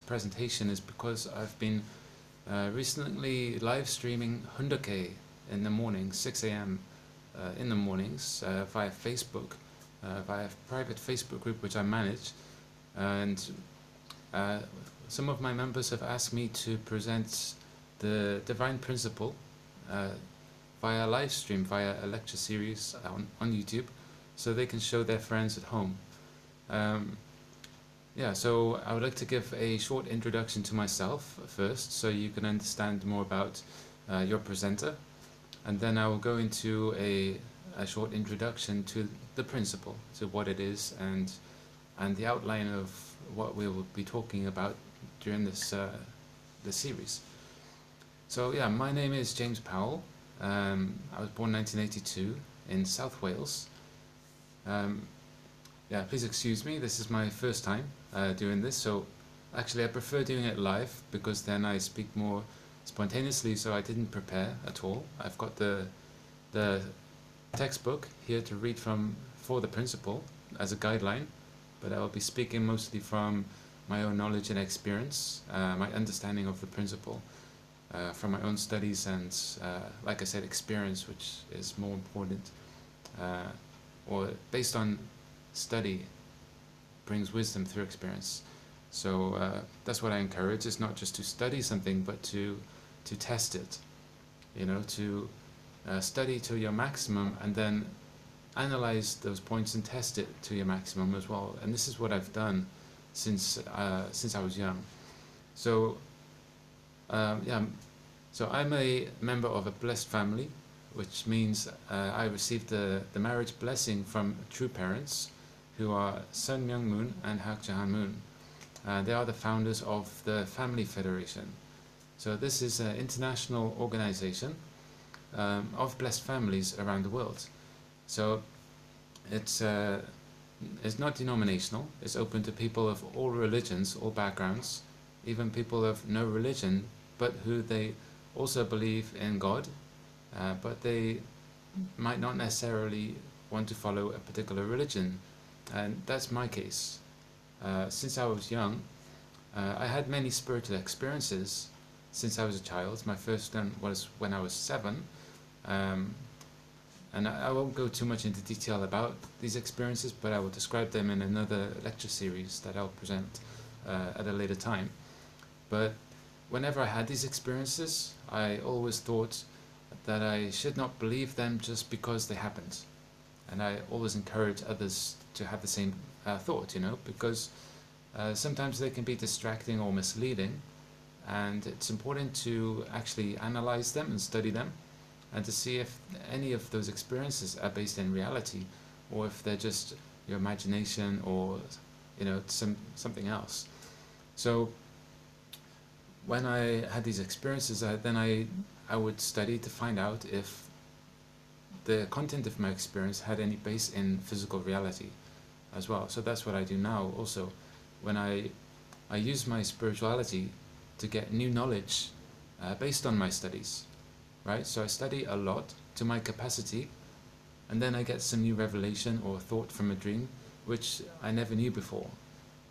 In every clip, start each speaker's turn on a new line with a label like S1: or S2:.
S1: presentation is because I've been recently live streaming Hundoke in the morning, 6 a.m. In the mornings via Facebook, via a private Facebook group which I manage, and some of my members have asked me to present the Divine Principle via live stream, via a lecture series on YouTube, so they can show their friends at home. Yeah, so I would like to give a short introduction to myself first, so you can understand more about your presenter, and then I will go into a short introduction to the principle, to what it is, and the outline of what we will be talking about during this series. So yeah, my name is James Powell. I was born in 1982 in South Wales. Yeah, please excuse me, this is my first time doing this, so actually I prefer doing it live because then I speak more spontaneously, so I didn't prepare at all. I've got the textbook here to read from for the principle as a guideline, but I will be speaking mostly from my own knowledge and experience, my understanding of the principle, from my own studies and, like I said, experience, which is more important, or based on study brings wisdom through experience. So that's what I encourage. It's not just to study something, but to test it, you know, to study to your maximum and then analyze those points and test it to your maximum as well. And this is what I've done since I was young. So yeah, so I'm a member of a blessed family, which means I received the marriage blessing from true parents, who are Sun Myung Moon and Hak Jahan Moon. They are the founders of the Family Federation. So this is an international organization of blessed families around the world. So it's not denominational. It's open to people of all religions, all backgrounds, even people of no religion, but who they also believe in God, but they might not necessarily want to follow a particular religion. And that's my case. Since I was young, I had many spiritual experiences since I was a child. My first one was when I was 7. And I won't go too much into detail about these experiences, but I will describe them in another lecture series that I'll present at a later time. But whenever I had these experiences, I always thought that I should not believe them just because they happened. And I always encourage others to have the same thought, you know, because sometimes they can be distracting or misleading, and it's important to actually analyze them and study them, and to see if any of those experiences are based in reality, or if they're just your imagination, or, you know, something else. So when I had these experiences, then I would study to find out if the content of my experience had any base in physical reality as well. So that's what I do now also, when I use my spirituality to get new knowledge based on my studies, right? So I study a lot to my capacity, and then I get some new revelation or thought from a dream which I never knew before.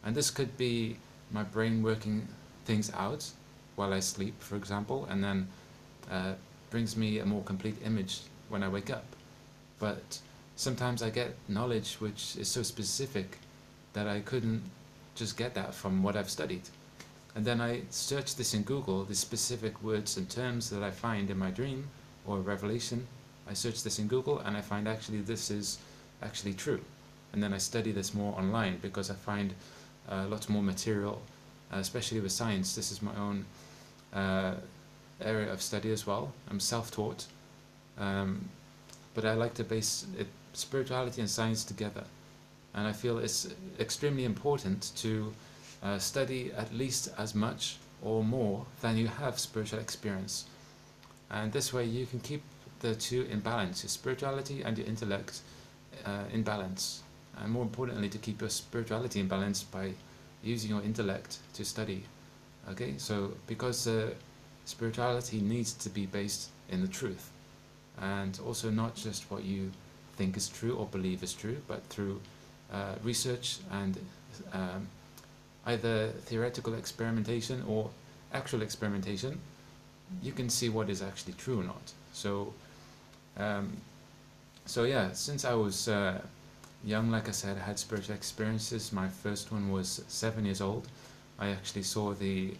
S1: And this could be my brain working things out while I sleep, for example, and then brings me a more complete image when I wake up. But sometimes I get knowledge which is so specific that I couldn't just get that from what I've studied. And then I search this in Google, the specific words and terms that I find in my dream or revelation. I search this in Google and I find actually this is actually true. And then I study this more online because I find lots more material, especially with science. This is my own area of study as well. I'm self-taught, but I like to base spirituality and science together. And I feel it's extremely important to study at least as much or more than you have spiritual experience. And this way you can keep the two in balance, your spirituality and your intellect in balance. And more importantly, to keep your spirituality in balance by using your intellect to study. Okay, so because spirituality needs to be based in the truth, and also not just what you think is true or believe is true, but through research and either theoretical experimentation or actual experimentation, you can see what is actually true or not. So, yeah, since I was young, like I said, I had spiritual experiences. My first one was 7 years old. I actually saw the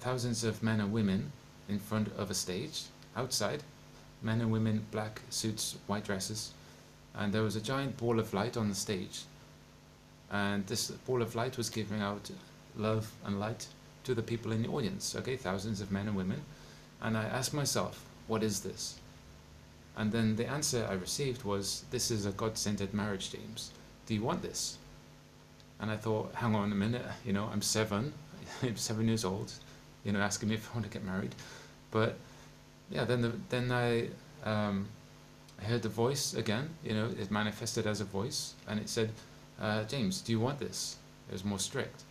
S1: thousands of men and women in front of a stage outside, men and women, black suits, white dresses, and there was a giant ball of light on the stage, and this ball of light was giving out love and light to the people in the audience, okay, thousands of men and women. And I asked myself, what is this? And then the answer I received was, this is a God-centered marriage, James. Do you want this? And I thought, hang on a minute, you know, I'm 7 years old, you know, asking me if I want to get married. But yeah, then I heard the voice again, you know, it manifested as a voice, and it said, James, do you want this? It was more strict.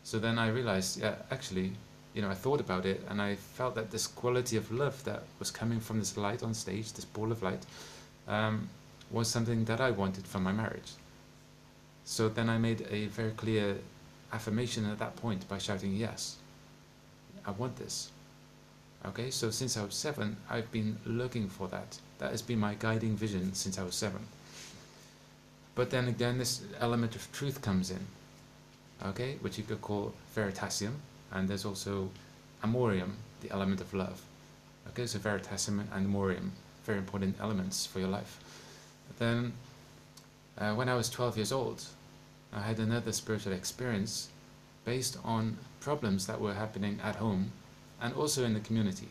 S1: So then I realized, yeah, actually, you know, I thought about it, and I felt that this quality of love that was coming from this light on stage, this ball of light, was something that I wanted for my marriage. So then I made a very clear affirmation at that point by shouting, yes, I want this. Okay, so since I was 7, I've been looking for that. That has been my guiding vision since I was 7. But then again, this element of truth comes in, okay, which you could call veritasium, and there's also amorium, the element of love. Okay, so veritasium and amorium, very important elements for your life. Then, when I was 12 years old, I had another spiritual experience based on problems that were happening at home and also in the community.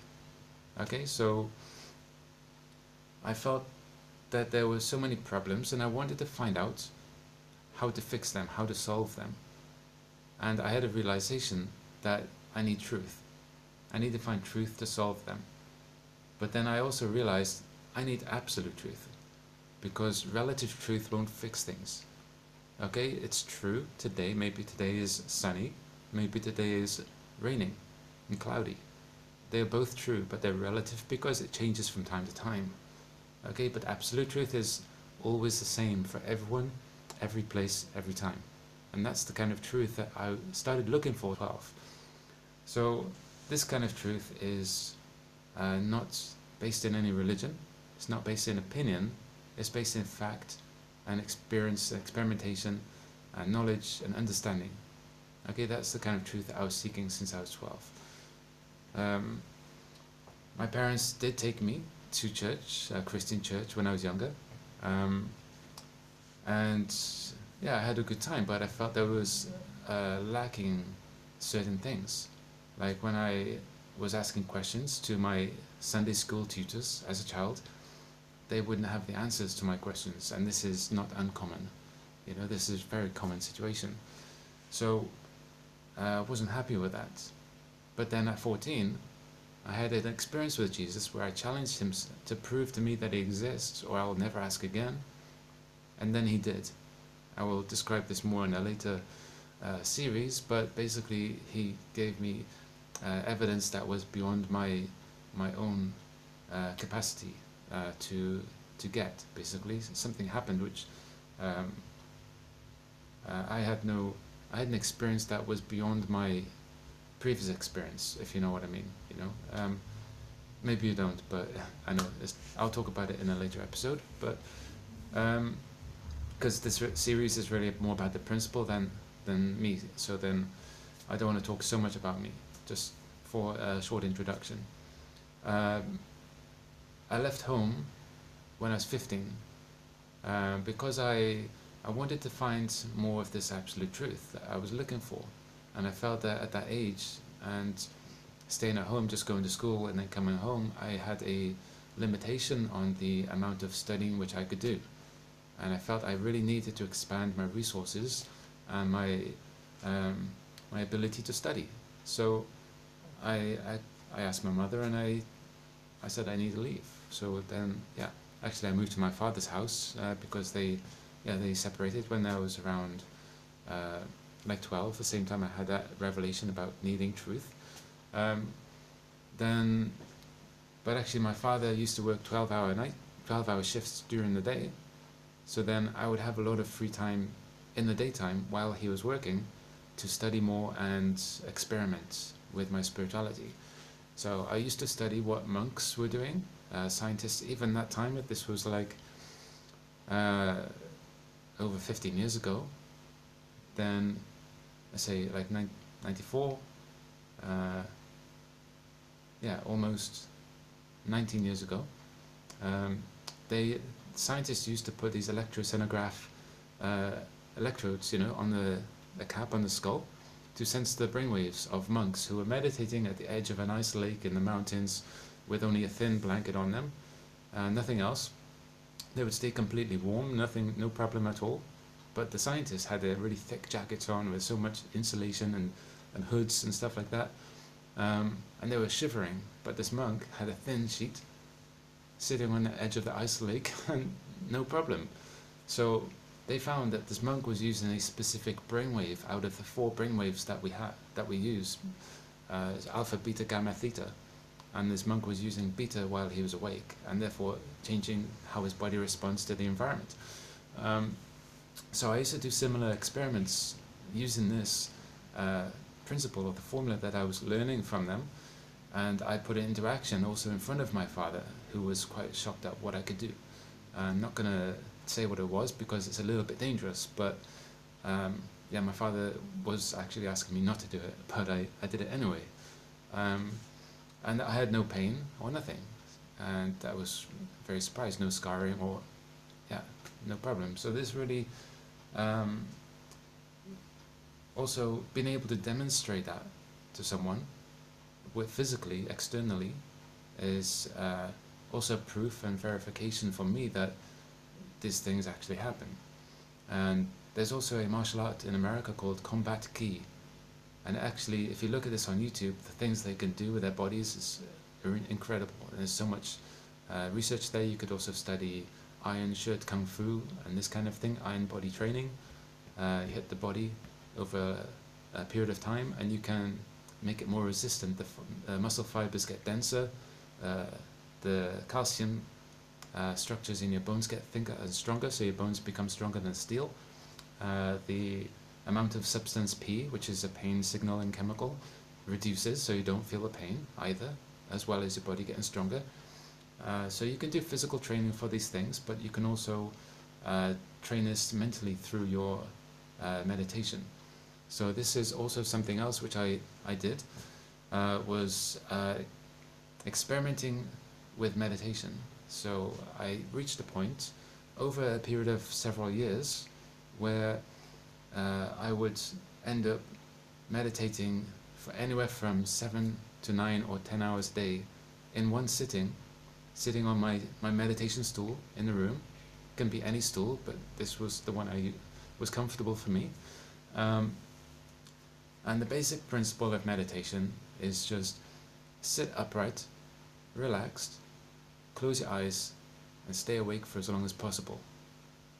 S1: Okay, so I felt that there were so many problems, and I wanted to find out how to fix them, how to solve them. And I had a realization that I need truth. I need to find truth to solve them. But then I also realized I need absolute truth, because relative truth won't fix things. Okay, it's true today, maybe today is sunny, maybe today is raining and cloudy. They're both true, but they're relative because it changes from time to time. Okay, but absolute truth is always the same for everyone, every place, every time. And that's the kind of truth that I started looking for at 12. So this kind of truth is not based in any religion, it's not based in opinion, it's based in fact and experience, experimentation, and knowledge and understanding. Okay, that's the kind of truth that I was seeking since I was 12. My parents did take me to church, a Christian church, when I was younger. And yeah, I had a good time, but I felt there was lacking certain things. Like when I was asking questions to my Sunday school tutors as a child, they wouldn't have the answers to my questions, and this is not uncommon. You know, this is a very common situation. So I wasn't happy with that. But then at 14, I had an experience with Jesus where I challenged him to prove to me that he exists, or I will never ask again. And then he did. I will describe this more in a later series, but basically he gave me evidence that was beyond my own capacity to get. Basically, something happened which I had an experience that was beyond my previous experience, if you know what I mean. You know, maybe you don't, but I know I'll talk about it in a later episode. But because this series is really more about the principle than me, so then I don't want to talk so much about me. Just for a short introduction, I left home when I was 15 because I wanted to find more of this absolute truth that I was looking for. And I felt that at that age, and staying at home, just going to school and then coming home, I had a limitation on the amount of studying which I could do. And I felt I really needed to expand my resources and my ability to study. So I asked my mother, and I said I need to leave. So then, yeah, actually I moved to my father's house because they separated when I was around like 12, the same time I had that revelation about needing truth. But actually my father used to work 12-hour shifts during the day, so then I would have a lot of free time in the daytime while he was working to study more and experiment with my spirituality. So I used to study what monks were doing, scientists. Even that time, this was like over 15 years ago. Then I say like 94. Yeah, almost 19 years ago. Scientists used to put these electrosonograph electrodes, on the cap on the skull, to sense the brainwaves of monks who were meditating at the edge of an ice lake in the mountains with only a thin blanket on them, nothing else. They would stay completely warm, no problem at all. But the scientists had their really thick jackets on with so much insulation and hoods and stuff like that. And they were shivering, but this monk had a thin sheet sitting on the edge of the ice lake and no problem. So they found that this monk was using a specific brainwave out of the 4 brainwaves that we use, alpha, beta, gamma, theta. And this monk was using beta while he was awake, and therefore changing how his body responds to the environment. So I used to do similar experiments using this principle, or the formula that I was learning from them, and I put it into action also in front of my father, who was quite shocked at what I could do. I'm not going to say what it was because it's a little bit dangerous, but yeah, my father was actually asking me not to do it, but I did it anyway. And I had no pain or nothing, and I was very surprised, no scarring or, yeah, no problem. So this really, also being able to demonstrate that to someone with physically, externally, is also proof and verification for me that these things actually happen. And there's also a martial art in America called Combat Ki. And actually, if you look at this on YouTube, the things they can do with their bodies are incredible. And there's so much research there. You could also study Iron Shirt Kung Fu and this kind of thing, iron body training. You hit the body over a period of time, and you can make it more resistant. The muscle fibers get denser, the calcium structures in your bones get thicker and stronger, so your bones become stronger than steel. The amount of substance P, which is a pain signaling chemical, reduces, so you don't feel the pain either, as well as your body getting stronger. So you can do physical training for these things, but you can also train this mentally through your meditation. So this is also something else which I did, was experimenting with meditation. So I reached a point over a period of several years where I would end up meditating for anywhere from 7 to 9 or 10 hours a day in one sitting on my meditation stool in the room. It can be any stool, but this was the one I was comfortable for me. And the basic principle of meditation is just sit upright, relaxed, close your eyes, and stay awake for as long as possible.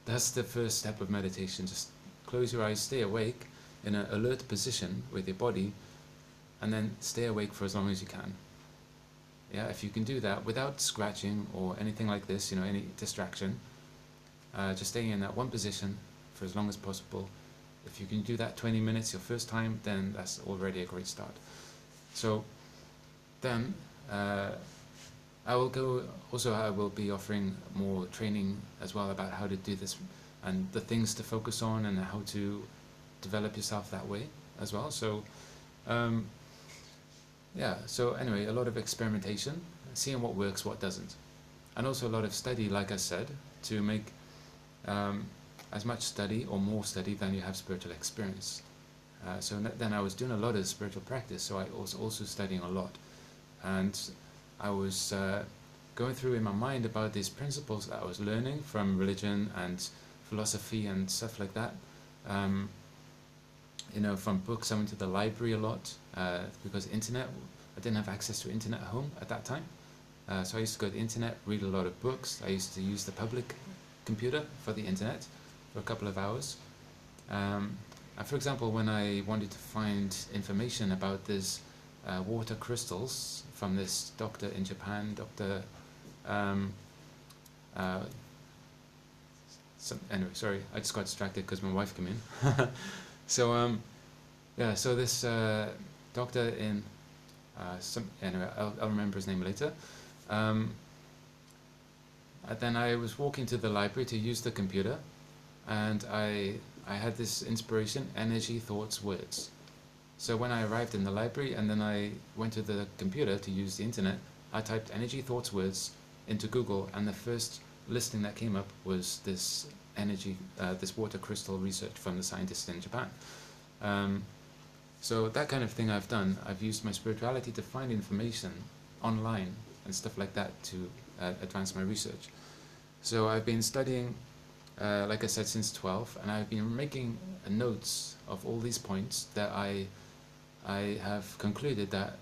S1: That's the first step of meditation. Just close your eyes, stay awake in an alert position with your body, and then stay awake for as long as you can. Yeah, if you can do that without scratching or anything like this, any distraction, just staying in that one position for as long as possible. If you can do that 20 minutes your first time, then that's already a great start. So then I will be offering more training as well about how to do this and the things to focus on and how to develop yourself that way as well. So yeah, so anyway, a lot of experimentation, seeing what works, what doesn't. And also a lot of study, like I said, to make as much study or more study than you have spiritual experience. So then I was doing a lot of spiritual practice, so I was also studying a lot. And I was going through in my mind about these principles that I was learning from religion and philosophy and stuff like that. From books. I went to the library a lot because internet, I didn't have access to internet at home at that time. So I used to go to the internet, read a lot of books. I used to use the public computer for the internet for a couple of hours. And for example, when I wanted to find information about this water crystals from this doctor in Japan, Dr. anyway, sorry, I just got distracted because my wife came in. So yeah, so this doctor in anyway, I'll remember his name later. And then I was walking to the library to use the computer, and I had this inspiration: energy, thoughts, words. So when I arrived in the library and then I went to the computer to use the internet, I typed energy, thoughts, words into Google, and the first listing that came up was this this water crystal research from the scientists in Japan. So that kind of thing I've done. I've used my spirituality to find information online and stuff like that to advance my research. So I've been studying, like I said, since 12, and I've been making notes of all these points that I have concluded that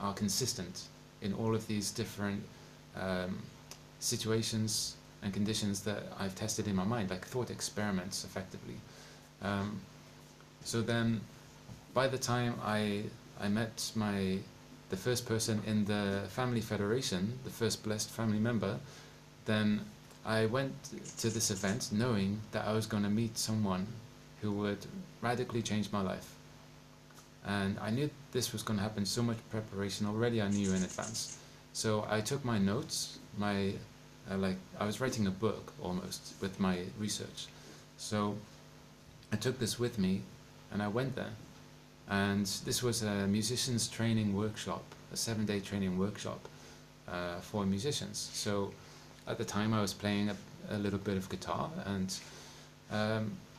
S1: are consistent in all of these different situations and conditions that I've tested in my mind, like thought experiments, effectively. So then, by the time I met the first person in the family federation, the first blessed family member, then I went to this event knowing that I was going to meet someone who would radically change my life. And I knew this was going to happen, so much preparation already I knew in advance. So I took my notes, I was writing a book almost with my research. So I took this with me and I went there. And this was a musician's training workshop, a 7-day training workshop for musicians. So at the time I was playing a little bit of guitar, and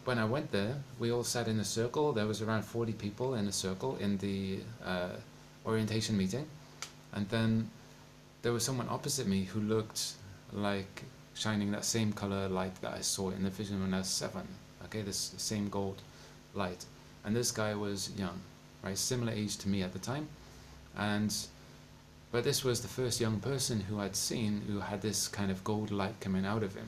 S1: when I went there, we all sat in a circle. There was around 40 people in a circle in the orientation meeting. And then there was someone opposite me who looked like shining that same color light that I saw in the vision when I was 7. Okay, this same gold light. And this guy was young, right? Similar age to me at the time. But this was the first young person who I'd seen who had this kind of gold light coming out of him.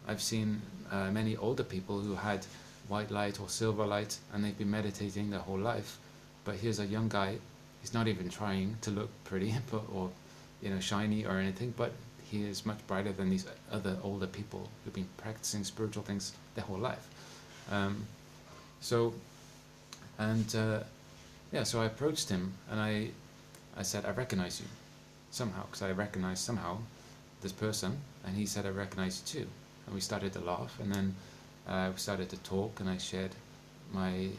S1: I've seen many older people who had white light or silver light, and they've been meditating their whole life. But here's a young guy. He's not even trying to look pretty or shiny or anything, but he is much brighter than these other older people who've been practicing spiritual things their whole life. So I approached him and I said, I recognize you somehow, because I recognized somehow this person, and he said, I recognize you too. And we started to laugh, and then we started to talk, and I shared my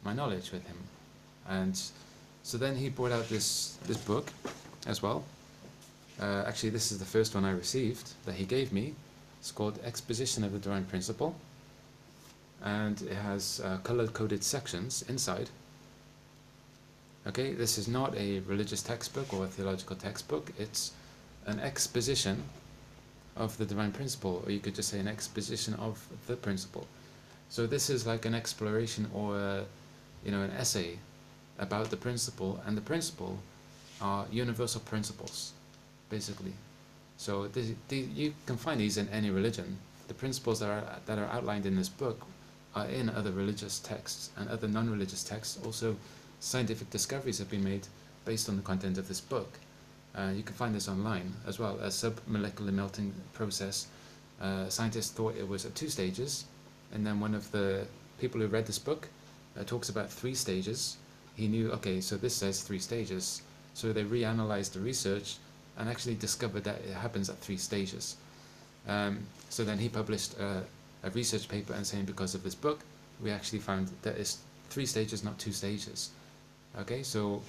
S1: knowledge with him. And so then he brought out this book as well. Actually, this is the first one I received that he gave me. It's called Exposition of the Divine Principle, and it has color-coded sections inside. Okay, this is not a religious textbook or a theological textbook. It's an exposition of the divine principle, or you could just say an exposition of the principle. So this is like an exploration or an essay about the principle, and the principle are universal principles, basically. So you can find these in any religion. The principles that are outlined in this book are in other religious texts and other non-religious texts. Also, scientific discoveries have been made based on the content of this book. You can find this online as well. A submolecular melting process. Scientists thought it was at 2 stages, and then one of the people who read this book talks about 3 stages. He knew, okay, so this says 3 stages. So they reanalyzed the research and actually discovered that it happens at 3 stages. So then he published a research paper and saying, because of this book, we actually found that it's 3 stages, not 2 stages. Okay, so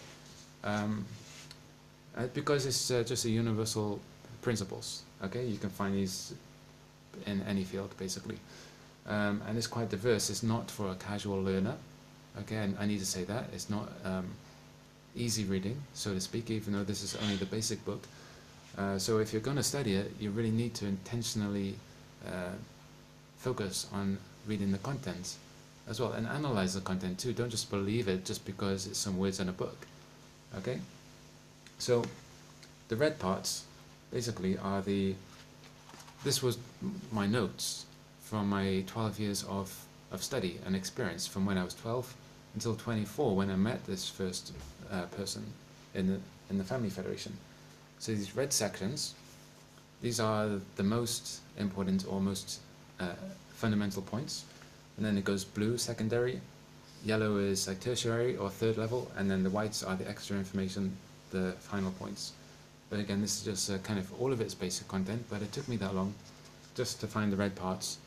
S1: because it's just a universal principles. Okay, you can find these in any field basically, and it's quite diverse. It's not for a casual learner. Okay, and I need to say that it's not easy reading, so to speak, even though this is only the basic book. So if you're going to study it, you really need to intentionally focus on reading the content as well, and analyze the content too. Don't just believe it just because it's some words in a book. Okay, so the red parts basically are this was my notes from my 12 years of study and experience, from when I was 12 until 24, when I met this first person in the family federation. So these red sections, these are the most important or most fundamental points, and then it goes blue, secondary, yellow is like tertiary or third level, and then the whites are the extra information, the final points. But again, this is just kind of all of its basic content, but it took me that long just to find the red parts.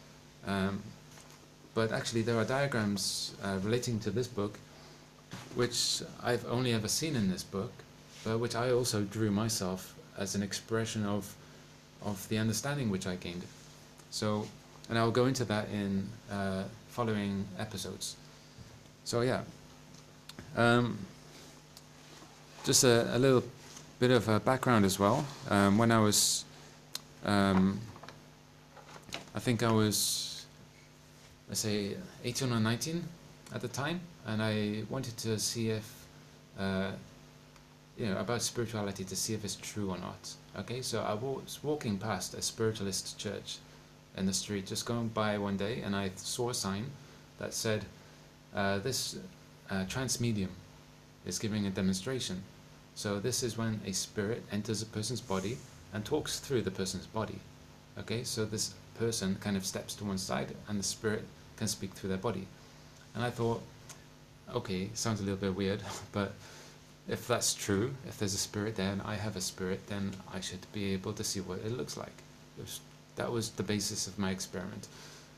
S1: But actually there are diagrams relating to this book which I've only ever seen in this book, but which I also drew myself as an expression of the understanding which I gained. So, and I'll go into that in following episodes. So yeah, just a little bit of a background as well. When I was, I think I was, let's say 18 or 19 at the time, and I wanted to see if, about spirituality, to see if it's true or not. Okay, so I was walking past a spiritualist church in the street, just going by one day, and I saw a sign that said, this trance medium is giving a demonstration. So this is when a spirit enters a person's body and talks through the person's body. Okay, so this person kind of steps to one side and the spirit can speak through their body. And I thought, okay, sounds a little bit weird, but if that's true, if there's a spirit there and I have a spirit, then I should be able to see what it looks like. That was the basis of my experiment.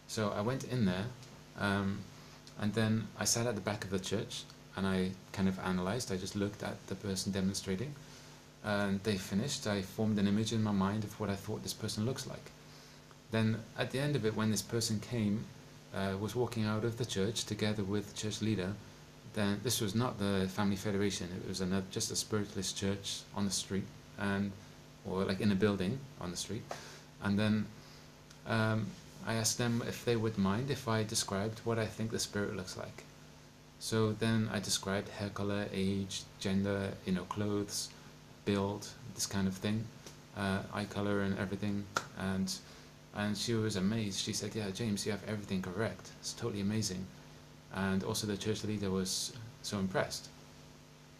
S1: So I went in there, and then I sat at the back of the church and I kind of analyzed. I just looked at the person demonstrating, and they finished. I formed an image in my mind of what I thought this person looks like. Then at the end of it, when this person came, was walking out of the church together with the church leader, then this was not the Family Federation, it was just a spiritualist church on the street, or like in a building on the street. And then I asked them if they would mind if I described what I think the spirit looks like. So then I described hair color, age, gender, clothes, build, this kind of thing, eye color and everything, and she was amazed. She said, "Yeah, James, you have everything correct. It's totally amazing." And also the church leader was so impressed.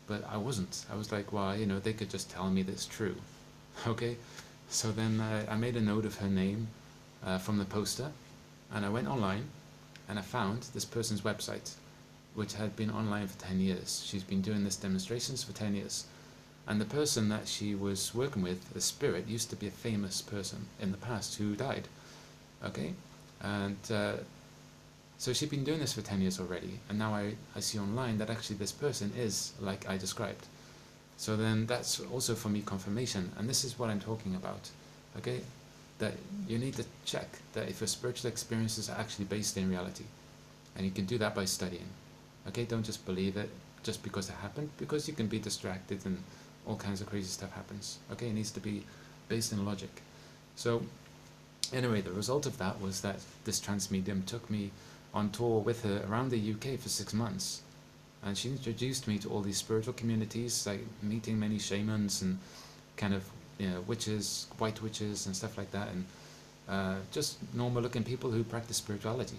S1: But I wasn't. I was like, well, they could just tell me that's true. Okay? So then I made a note of her name from the poster, and I went online and I found this person's website, which had been online for 10 years. She's been doing this demonstrations for 10 years. And the person that she was working with, the spirit, used to be a famous person in the past who died. Okay? And so she'd been doing this for 10 years already, and now I see online that actually this person is like I described. So then that's also for me confirmation, and this is what I'm talking about. Okay? That you need to check that if your spiritual experiences are actually based in reality. And you can do that by studying. Okay? Don't just believe it just because it happened, because you can be distracted and all kinds of crazy stuff happens. Okay? It needs to be based in logic. So anyway, the result of that was that this trance medium took me on tour with her around the UK for 6 months. And she introduced me to all these spiritual communities, like meeting many shamans and kind of, witches, white witches and stuff like that, and just normal looking people who practice spirituality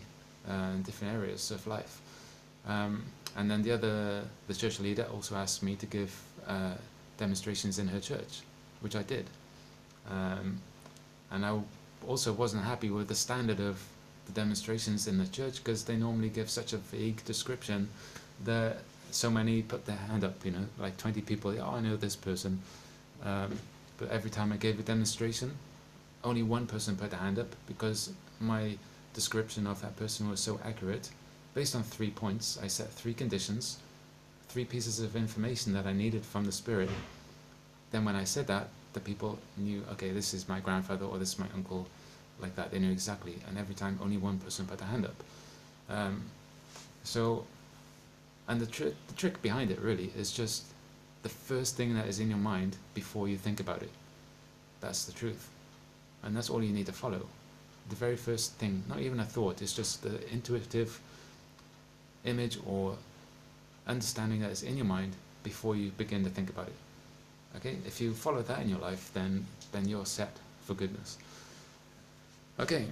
S1: in different areas of life. And then the church leader also asked me to give demonstrations in her church, which I did. And I also wasn't happy with the standard of the demonstrations in the church, because they normally give such a vague description that so many put their hand up, like 20 people, oh, I know this person. But every time I gave a demonstration, only one person put their hand up, because my description of that person was so accurate. Based on 3 points, I set 3 conditions, 3 pieces of information that I needed from the spirit. Then when I said that, the people knew, okay, this is my grandfather or this is my uncle, like that. They knew exactly, and every time only one person put their hand up. And the trick behind it really is just the first thing that is in your mind before you think about it. That's the truth. And that's all you need to follow. The very first thing, not even a thought, it's just the intuitive image or understanding that is in your mind before you begin to think about it. Okay? If you follow that in your life, then you're set for goodness. Okay.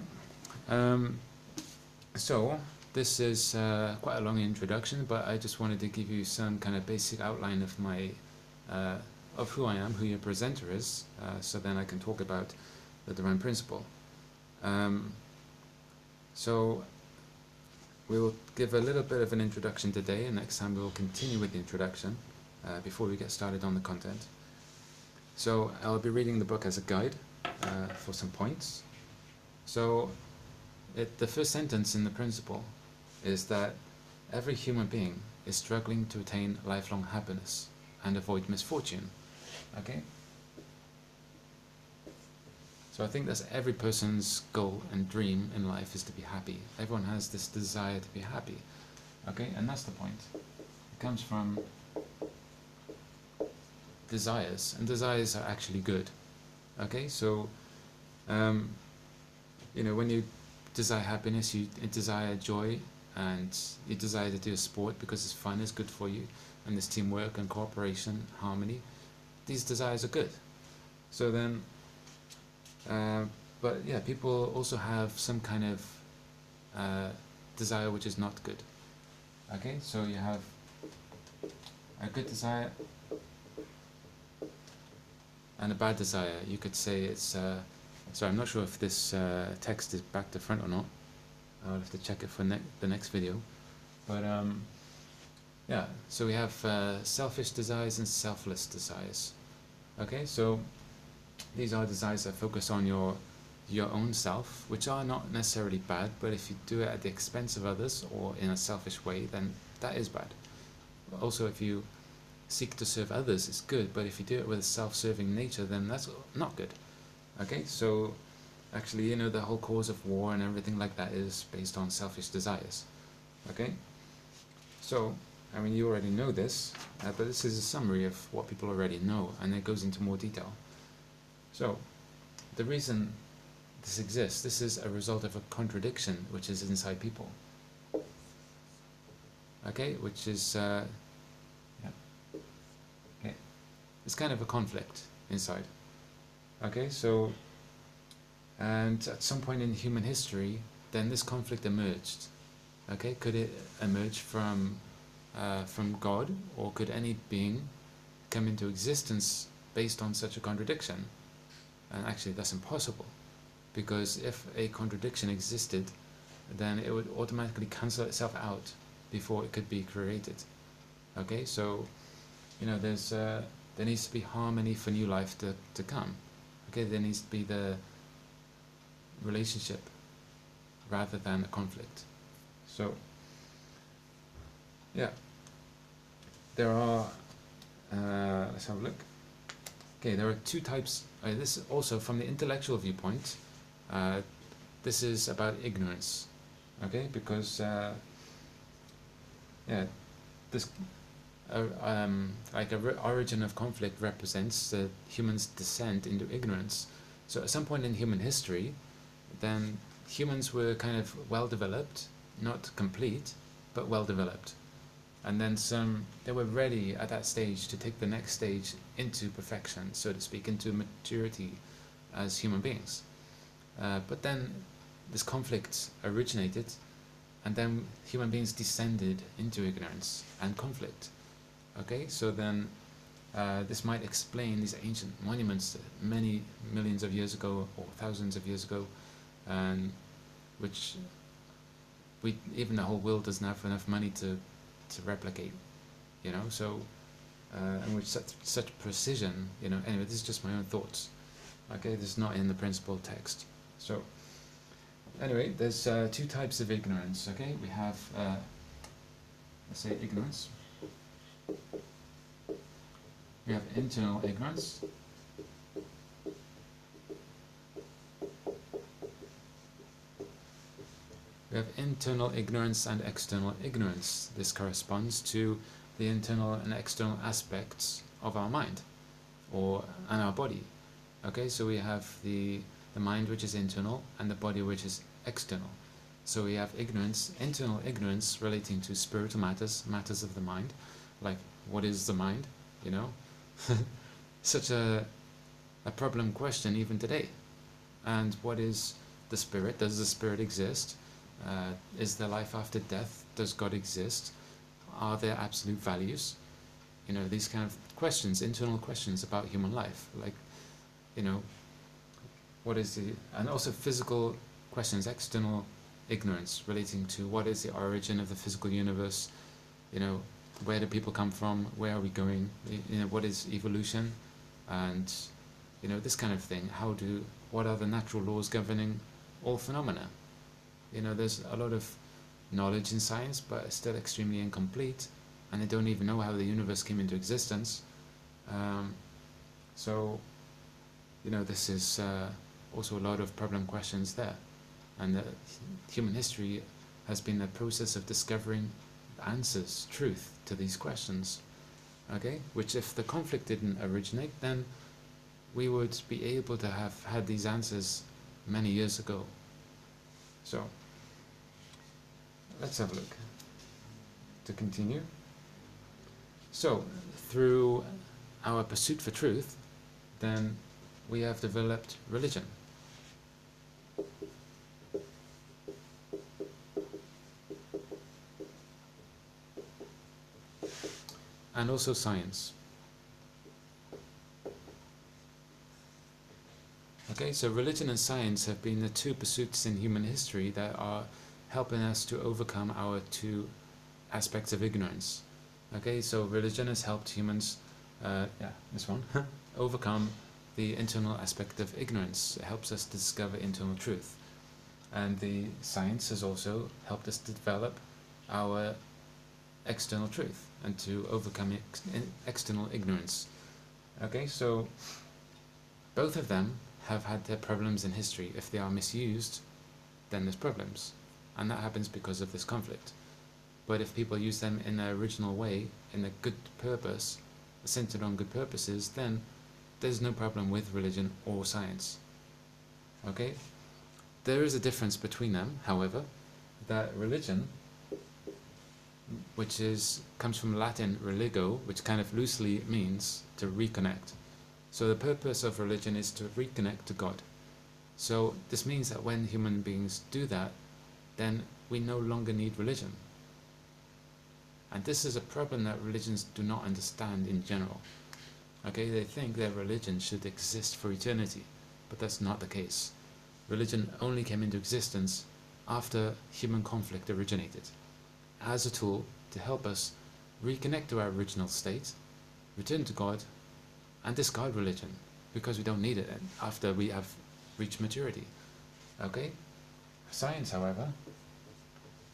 S1: So this is quite a long introduction, but I just wanted to give you some kind of basic outline of my of who I am, who your presenter is, so then I can talk about the divine principle. So we will give a little bit of an introduction today, and next time we will continue with the introduction before we get started on the content. So I'll be reading the book as a guide for some points. So the first sentence in the principle is that every human being is struggling to attain lifelong happiness and avoid misfortune. Okay? So I think that's every person's goal and dream in life, is to be happy. Everyone has this desire to be happy. Okay? And that's the point. It comes from desires, and desires are actually good. Okay? So, when you desire happiness, you desire joy, and you desire to do a sport because it's fun, it's good for you, and there's teamwork and cooperation, harmony. These desires are good. So then, but yeah, people also have some kind of desire which is not good. Okay, so you have a good desire and a bad desire. You could say it's, sorry, I'm not sure if this text is back to front or not. I'll have to check it for the next video. But yeah, so we have selfish desires and selfless desires. Okay, so these are desires that focus on your own self, which are not necessarily bad, but if you do it at the expense of others or in a selfish way, then that is bad. Also, if you seek to serve others, it's good, but if you do it with a self-serving nature, then that's not good. Okay, so actually, the whole cause of war and everything like that is based on selfish desires. Okay? So, I mean, you already know this, but this is a summary of what people already know, and it goes into more detail. So, the reason this exists, this is a result of a contradiction which is inside people. Okay? Which is, yeah. Okay. It's kind of a conflict inside. Okay, so, and at some point in human history, then this conflict emerged. Okay, could it emerge from God, or could any being come into existence based on such a contradiction? And actually, that's impossible, because if a contradiction existed, then it would automatically cancel itself out before it could be created. Okay, so there needs to be harmony for new life to come. Okay, there needs to be the relationship rather than a conflict. So, yeah, there are, let's have a look. Okay, there are two types. This is also from the intellectual viewpoint. This is about ignorance. Okay, because yeah, this like a origin of conflict represents the human's descent into ignorance. So at some point in human history, then humans were kind of well developed, not complete, but well developed. And then they were ready at that stage to take the next stage into perfection, so to speak, into maturity as human beings. But then this conflict originated, and then human beings descended into ignorance and conflict. Okay, so then this might explain these ancient monuments many millions of years ago or thousands of years ago, and which even the whole world doesn't have enough money to replicate, so and with such precision, anyway, this is just my own thoughts. Okay, this is not in the principal text. So anyway, there's two types of ignorance. Okay, we have let's say ignorance. We have internal ignorance. We have internal ignorance and external ignorance. This corresponds to the internal and external aspects of our mind and our body. Okay, so we have the mind which is internal and the body which is external. So we have ignorance, internal ignorance relating to spiritual matters of the mind, like what is the mind, such a problem question even today. And what is the spirit? Does the spirit exist? Is there life after death? Does God exist? Are there absolute values? These kind of questions, internal questions about human life, like, what is the, and also physical questions, external ignorance relating to what is the origin of the physical universe, where do people come from, where are we going, what is evolution, and this kind of thing. What are the natural laws governing all phenomena? There's a lot of knowledge in science, but it's still extremely incomplete, and they don't even know how the universe came into existence. So this is also a lot of problem questions there, and human history has been a process of discovering answers, truth to these questions. Okay, which if the conflict didn't originate, then we would be able to have had these answers many years ago. So let's have a look to continue. So through our pursuit for truth, then we have developed religion. And also science. Okay, so religion and science have been the two pursuits in human history that are helping us to overcome our two aspects of ignorance. Okay, so religion has helped humans, overcome the internal aspect of ignorance. It helps us discover internal truth. And the science has also helped us develop our external truth and to overcome external ignorance. Okay, so both of them have had their problems in history. If they are misused, then there's problems, and that happens because of this conflict. But if people use them in their original way, in a good purpose, centered on good purposes, then there's no problem with religion or science. Okay? There is a difference between them, however, that religion, which comes from Latin religo, which kind of loosely means to reconnect. So the purpose of religion is to reconnect to God. So this means that when human beings do that, then we no longer need religion. And this is a problem that religions do not understand in general. Okay, they think that religion should exist for eternity, but that's not the case. Religion only came into existence after human conflict originated, as a tool to help us reconnect to our original state, return to God, and discard religion, because we don't need it after we have reached maturity. Okay? Science, however,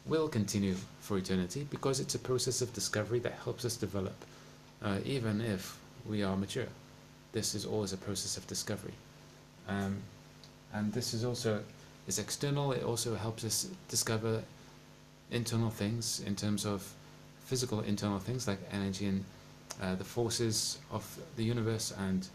S1: will continue for eternity because it's a process of discovery that helps us develop, even if we are mature. This is always a process of discovery. And this is external. It also helps us discover internal things in terms of physical internal things like energy and the forces of the universe, and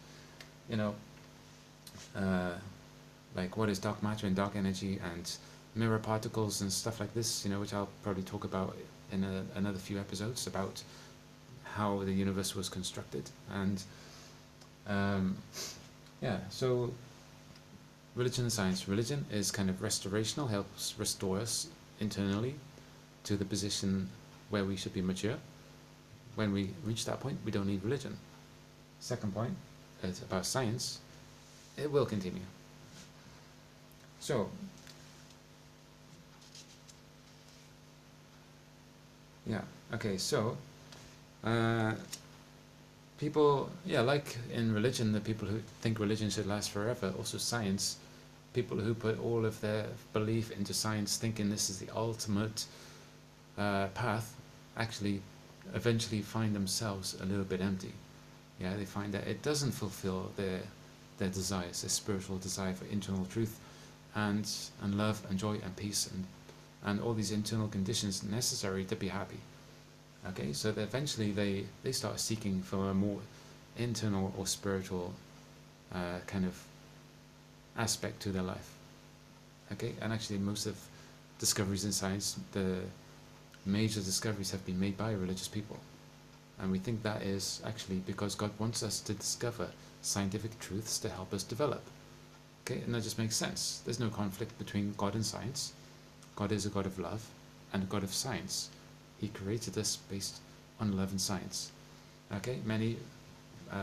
S1: like what is dark matter and dark energy and mirror particles and stuff like this, which I'll probably talk about in another few episodes about how the universe was constructed. And so religion and science. Religion is kind of restorational, helps restore us internally to the position where we should be mature. When we reach that point, we don't need religion. Second point is about science. It will continue. So, people, like in religion, the people who think religion should last forever, also science, people who put all of their belief into science thinking this is the ultimate path, actually eventually find themselves a little bit empty. They find that it doesn't fulfill their desires, their spiritual desire for internal truth and love and joy and peace and all these internal conditions necessary to be happy. Okay, so that eventually they start seeking for a more internal or spiritual kind of aspect to their life. Okay, and actually most of discoveries in science, the major discoveries have been made by religious people. And we think that is actually because God wants us to discover scientific truths to help us develop. Okay, and that just makes sense. There's no conflict between God and science. God is a God of love and a God of science. He created us based on love and science. Okay, many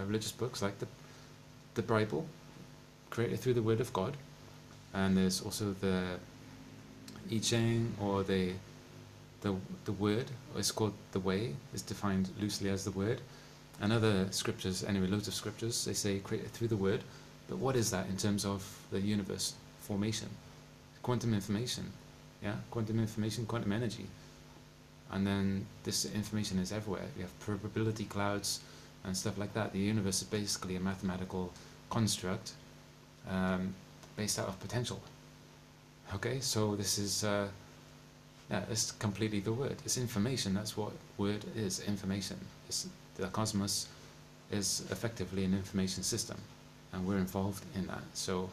S1: religious books like the Bible, created through the Word of God, and there's also the I Ching, or the word, it's called the way, is defined loosely as the word. And other scriptures, anyway, loads of scriptures, they say created through the word. But what is that in terms of the universe formation? Quantum information, yeah? Quantum information, quantum energy. And then this information is everywhere. We have probability clouds and stuff like that. The universe is basically a mathematical construct based out of potential. Okay, so this is, yeah, it's completely the word. It's information, that's what word is, information. The cosmos is effectively an information system, and we're involved in that. So,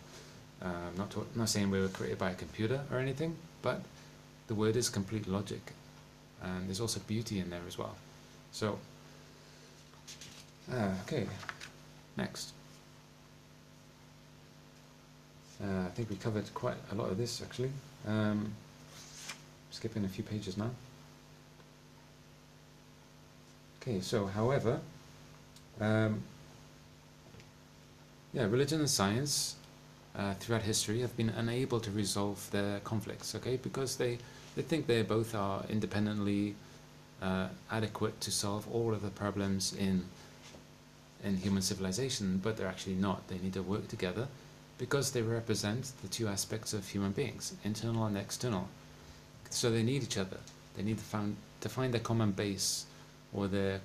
S1: not saying we were created by a computer or anything, but the word is complete logic, and there's also beauty in there as well. So, okay, next. I think we covered quite a lot of this actually. Skipping a few pages now. Okay, so however, yeah, religion and science throughout history have been unable to resolve their conflicts, okay, because they think they both are independently adequate to solve all of the problems in human civilization, but they're actually not. They need to work together because they represent the two aspects of human beings, internal and external. So they need each other. They need to find a common base, or the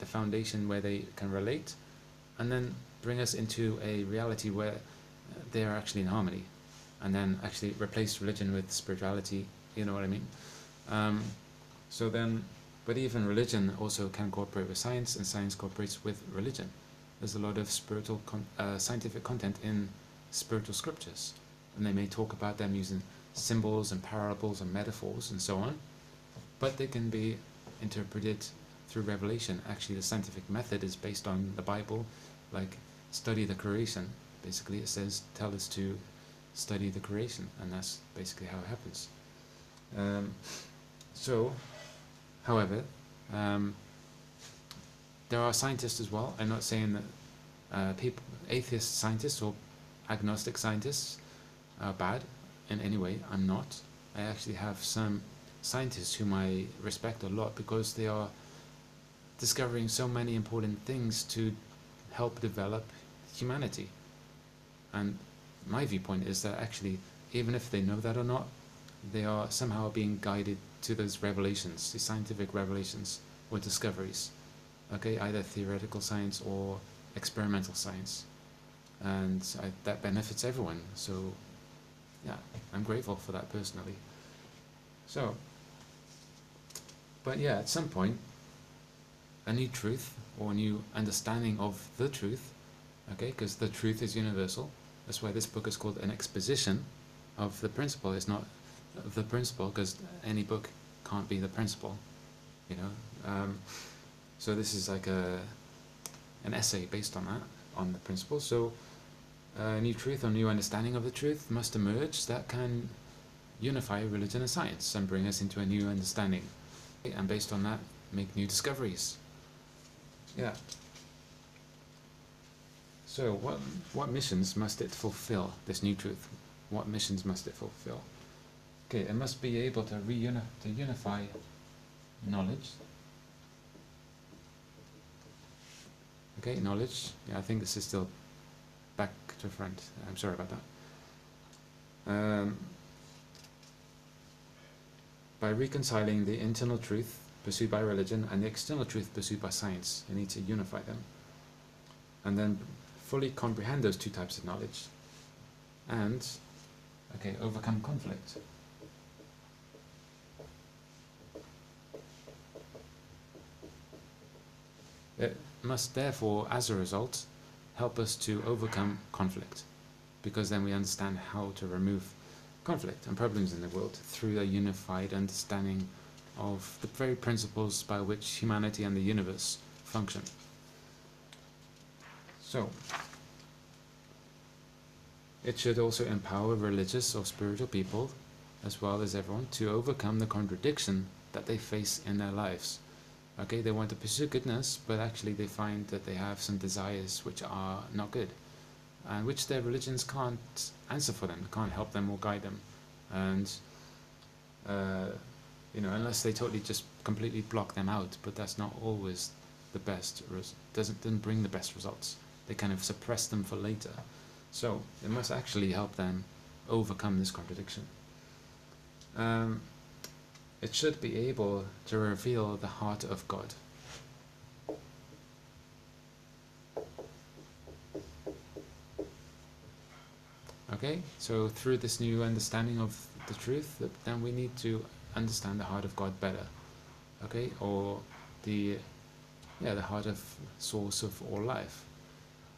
S1: foundation where they can relate, and then bring us into a reality where they are actually in harmony, and then actually replace religion with spirituality, you know what I mean? So then, but even religion also can cooperate with science, and science cooperates with religion. There's a lot of spiritual scientific content in spiritual scriptures, and they may talk about them using symbols and parables and metaphors and so on, but they can be interpreted through revelation. Actually, the scientific method is based on the Bible, like study the creation. Basically, it says, tell us to study the creation, and that's basically how it happens. So, however, there are scientists as well. I'm not saying that atheist scientists or agnostic scientists are bad in any way. I'm not. I actually have some scientists whom I respect a lot because they are discovering so many important things to help develop humanity. And my viewpoint is that actually, even if they know that or not, they are somehow being guided to those revelations, these scientific revelations or discoveries. Okay, either theoretical science or experimental science. And that benefits everyone. So, yeah, I'm grateful for that personally. So, but yeah, at some point, a new truth or a new understanding of the truth, okay, because the truth is universal. That's why this book is called an exposition of the principle. It's not the principle, because any book can't be the principle, you know. So this is like an essay based on that, on the principle. So a new truth or new understanding of the truth must emerge that can unify religion and science and bring us into a new understanding, and based on that make new discoveries. Yeah. So what missions must it fulfill, this new truth? What missions must it fulfill? Okay, it must be able to unify knowledge. Okay, knowledge. Yeah, I think this is still back to front. I'm sorry about that. By reconciling the internal truth pursued by religion and the external truth pursued by science, you need to unify them. And then fully comprehend those two types of knowledge. And, okay, overcome conflict. It must therefore, as a result, help us to overcome conflict, because then we understand how to remove conflict and problems in the world through a unified understanding of the very principles by which humanity and the universe function. So, it should also empower religious or spiritual people, as well as everyone, to overcome the contradiction that they face in their lives. Okay, they want to pursue goodness, but actually they find that they have some desires which are not good, and which their religions can't answer for them, can't help them or guide them. And unless they totally just completely block them out, but that's not always the best, doesn't bring the best results. They kind of suppress them for later. So it must actually help them overcome this contradiction. It should be able to reveal the heart of God. Okay, so through this new understanding of the truth, then we need to understand the heart of God better. Okay, or the heart of source of all life.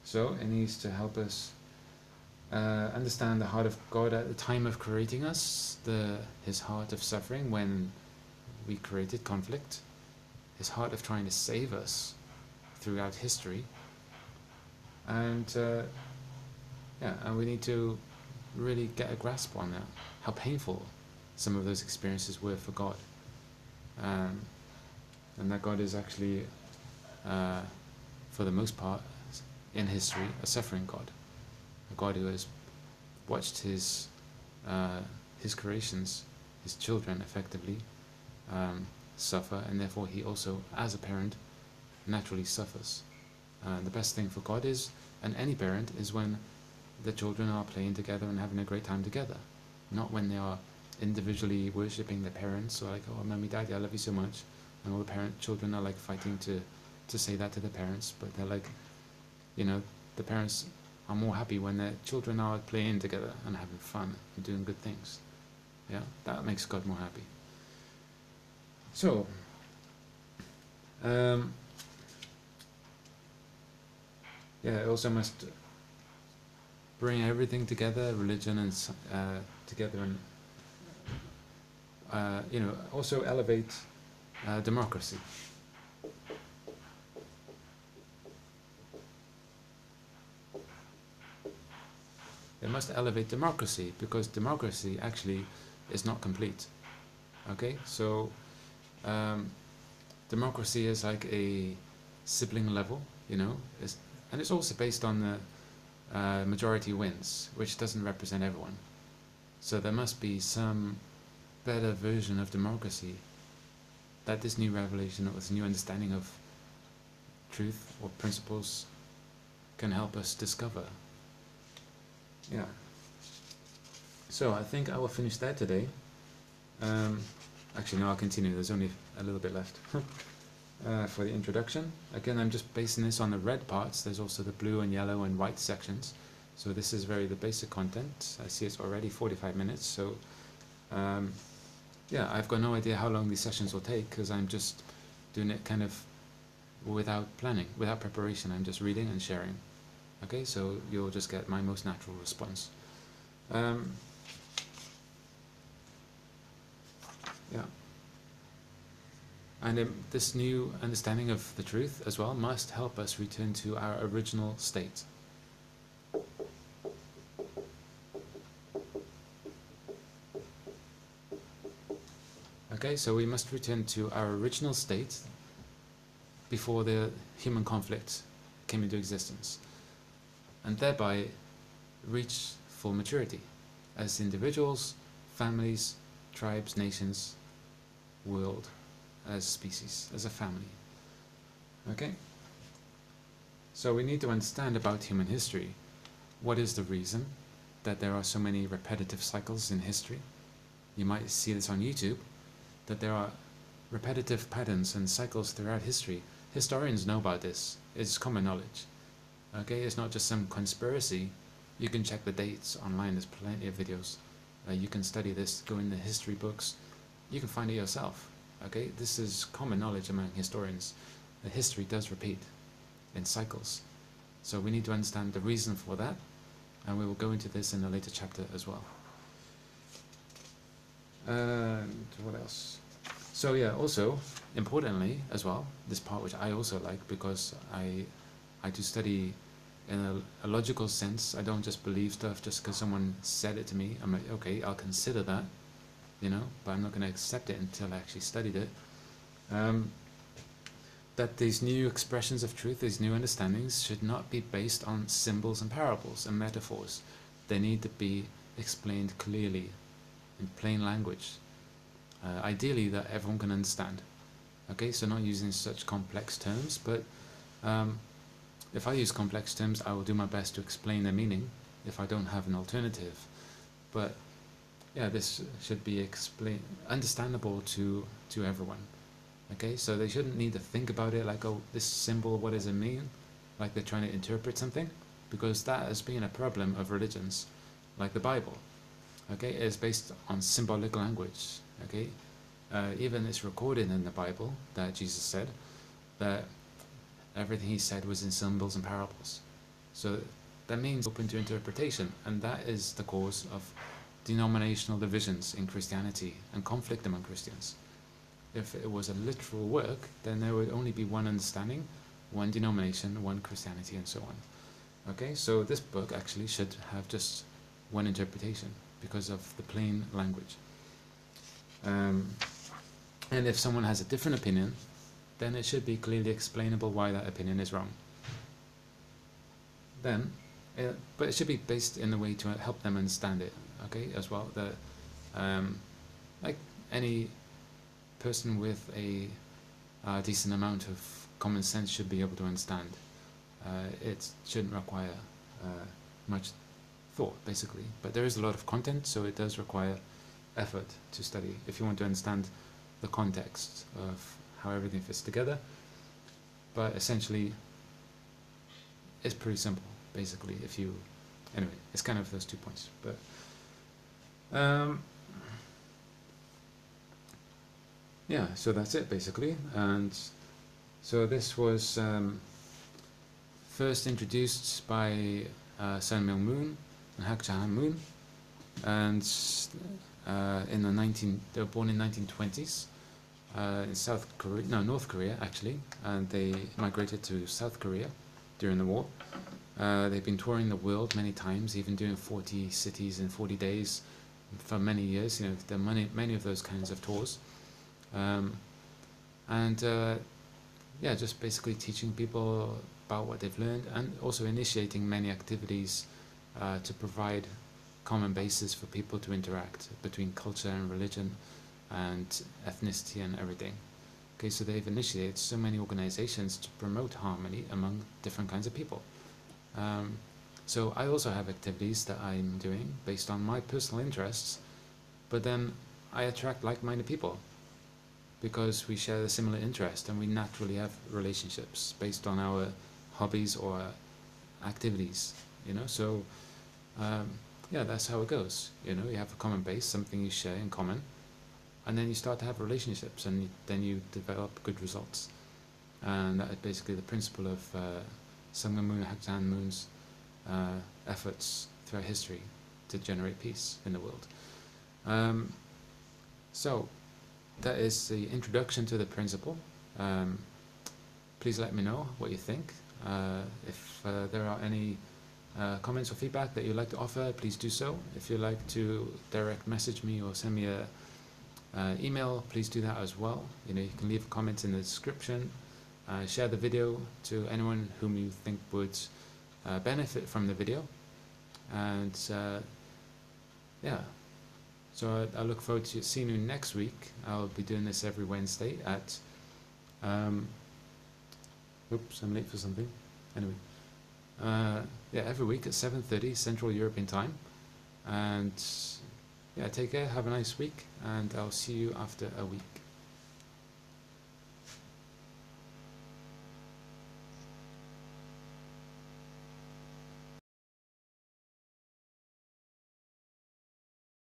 S1: So it needs to help us understand the heart of God at the time of creating us, his heart of suffering when we created conflict, his heart of trying to save us throughout history, and we need to really get a grasp on that, how painful some of those experiences were for God, and that God is actually, for the most part, in history, a suffering God, a God who has watched his creations, his children, effectively suffer, and therefore he also, as a parent, naturally suffers. The best thing for God is, and any parent, is when the children are playing together and having a great time together, not when they are individually worshipping their parents, or like, oh, mommy, daddy, I love you so much, and all the children are like fighting to say that to their parents, but they're like, the parents are more happy when their children are playing together and having fun and doing good things. Yeah, that makes God more happy. So, it also must bring everything together, religion and together, and also elevate democracy. It must elevate democracy, because democracy actually is not complete. Okay, so democracy is like a sibling level, and it's also based on the majority wins, which doesn't represent everyone. So there must be some better version of democracy that this new revelation, or this new understanding of truth or principles, can help us discover. Yeah. So I think I will finish that today. Actually, no, I'll continue. There's only a little bit left for the introduction. Again, I'm just basing this on the red parts. There's also the blue and yellow and white sections. So this is the basic content. I see it's already 45 minutes. So I've got no idea how long these sessions will take, because I'm just doing it kind of without planning, without preparation. I'm just reading and sharing. Okay, so you'll just get my most natural response. And this new understanding of the truth as well must help us return to our original state. Okay, so we must return to our original state before the human conflict came into existence, and thereby reach full maturity as individuals, families, tribes, nations, world, as species, as a family. Okay? So we need to understand about human history. What is the reason that there are so many repetitive cycles in history? You might see this on YouTube, that there are repetitive patterns and cycles throughout history. Historians know about this. It's common knowledge. Okay, it's not just some conspiracy. You can check the dates online. There's plenty of videos. You can study this, go in the history books. You can find it yourself. Okay, this is common knowledge among historians. The history does repeat in cycles. So we need to understand the reason for that, and we will go into this in a later chapter as well. And what else? So also, importantly as well, this part which I also like, because I do study in a logical sense. I don't just believe stuff just because someone said it to me. I'm like, okay, I'll consider that, but I'm not going to accept it until I actually studied it. That these new expressions of truth, these new understandings, should not be based on symbols and parables and metaphors. They need to be explained clearly in plain language. ideally that everyone can understand. Okay, so not using such complex terms, but if I use complex terms, I will do my best to explain their meaning if I don't have an alternative. But yeah, this should be understandable to everyone. Okay, so they shouldn't need to think about it like, oh, this symbol, what does it mean? Like they're trying to interpret something, because that has been a problem of religions, like the Bible. Okay, it is based on symbolic language. Okay, even it's recorded in the Bible that Jesus said that everything he said was in symbols and parables. So that means open to interpretation, and that is the cause of denominational divisions in Christianity and conflict among Christians. If it was a literal work, then there would only be one understanding, one denomination, one Christianity, and so on. Okay, so this book actually should have just one interpretation because of the plain language. And if someone has a different opinion, then it should be clearly explainable why that opinion is wrong. Then, but it should be based in a way to help them understand it, okay, as well. Like any person with a decent amount of common sense should be able to understand. It shouldn't require much thought, basically. But there is a lot of content, so it does require effort to study if you want to understand the context of how everything fits together. But essentially, it's pretty simple, basically, if you... Anyway, it's kind of those 2 points. But yeah, so that's it, basically. And so this was first introduced by Sun Myung Moon and Hak Ja Han Moon, and they were born in 1920s in North Korea actually, and they migrated to South Korea during the war. They've been touring the world many times, even doing 40 cities in 40 days for many years. You know, there are many of those kinds of tours, yeah, just basically teaching people about what they've learned, and also initiating many activities to provide common basis for people to interact between culture and religion and ethnicity and everything. Okay, so they've initiated so many organizations to promote harmony among different kinds of people. So I also have activities that I'm doing based on my personal interests, but then I attract like-minded people because we share a similar interest and we naturally have relationships based on our hobbies or activities, you know. So yeah, that's how it goes. You know, you have a common base, something you share in common, and then you start to have relationships, and then you develop good results. And that is basically the principle of Sun Myung Moon and Hak Ja Han Moon's efforts throughout history to generate peace in the world. So that is the introduction to the principle. Please let me know what you think. If there are any comments or feedback that you'd like to offer, please do so. If you'd like to direct message me or send me a email, please do that as well. You know, you can leave comments in the description. Share the video to anyone whom you think would benefit from the video. And yeah, so I look forward to seeing you next week. I'll be doing this every Wednesday at oops, I'm late for something. Anyway, yeah, every week at 7:30 Central European Time. And yeah, take care, have a nice week, and I'll see you after a week.